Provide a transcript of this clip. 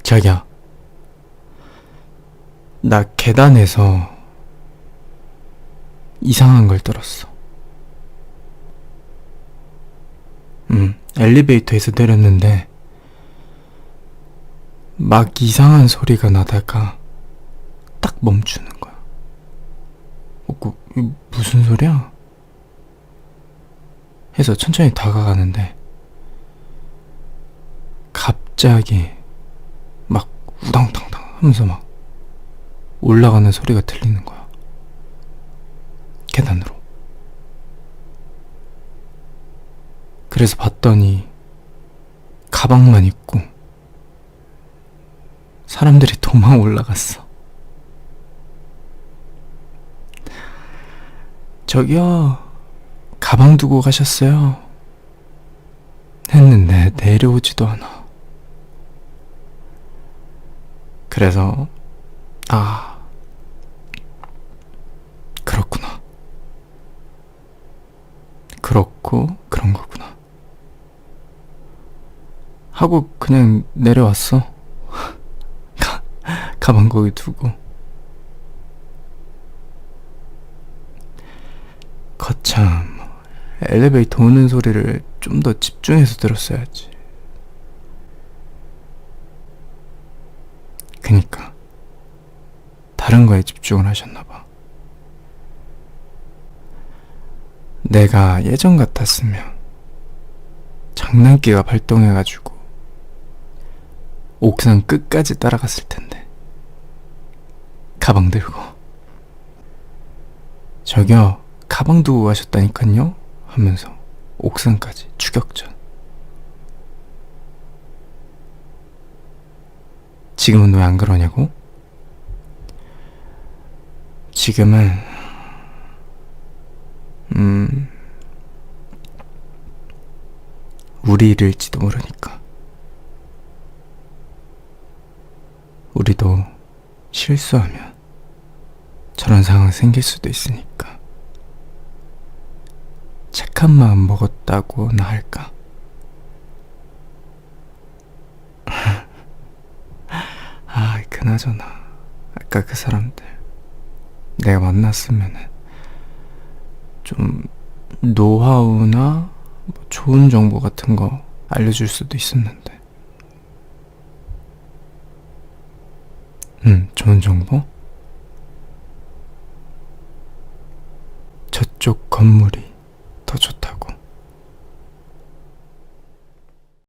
자기야, 나 계단에서 이상한 걸 들었어. 엘리베이터에서 내렸는데 막 이상한 소리가 나다가 딱 멈추는 거야. 이거 무슨 소리야? 해서 천천히 다가가는데 갑자기 막 우당탕탕 하면서 막 올라가는 소리가 들리는 거야. 계단으로. 그래서 봤더니 가방만 있고 사람들이 도망 올라갔어. 저기요, 가방 두고 가셨어요? 했는데 내려오지도 않아. 그래서 그렇구나. 그렇고 그런 거구나 하고 그냥 내려왔어. 가방 거기 두고. 거참, 엘리베이터 오는 소리를 좀 더 집중해서 들었어야지. 그니까 다른 거에 집중을 하셨나봐. 내가 예전 같았으면 장난기가 발동해가지고 옥상 끝까지 따라갔을 텐데. 가방 들고 저기요, 가방 두고 가셨다니깐요? 하면서 옥상까지 추격전. 지금은 왜 안 그러냐고? 지금은 우리 일일지도 모르니까. 우리도 실수하면 저런 상황 생길 수도 있으니까 착한 마음 먹었다고나 할까? 그나저나 아까 그 사람들 내가 만났으면은 좀 노하우나 뭐 좋은 정보 같은 거 알려줄 수도 있었는데. 좋은 정보? 저쪽 건물이 더 좋다.